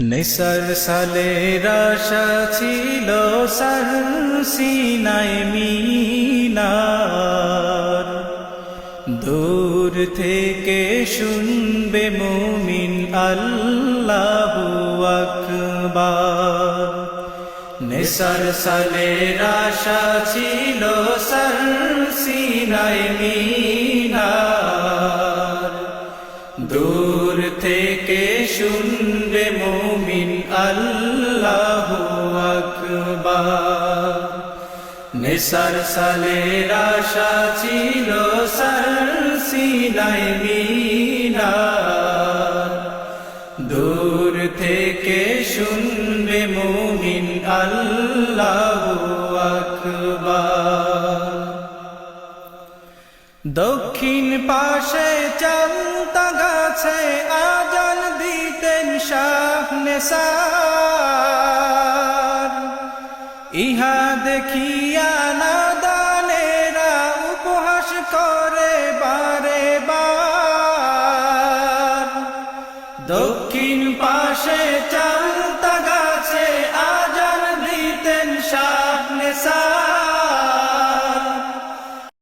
নেসার সালের আশা ছিল সার সিনায় মিনার, দূর থেকে শুনবে মুমিন আল্লাহু আকবার। নেসার সালের আশা ছিল সার সিনায় মিনার, দূর থেকে শুনবে মুমিন আল্লাহু আকবার। নেসার সালের আশা ছিল সার সিনায় মিনার, দূর থেকে শুনবে মুমিন আল্লাহু আকবার। দক্ষিণ পাশে চালতা গাছে আজান দিতেন শাহ নেসার, ইহা দেখিয়া নাদানেরা উপহাস করে বারে বার। দক্ষিণ পাশে চালতা গাছে আজান দিতেন শাহ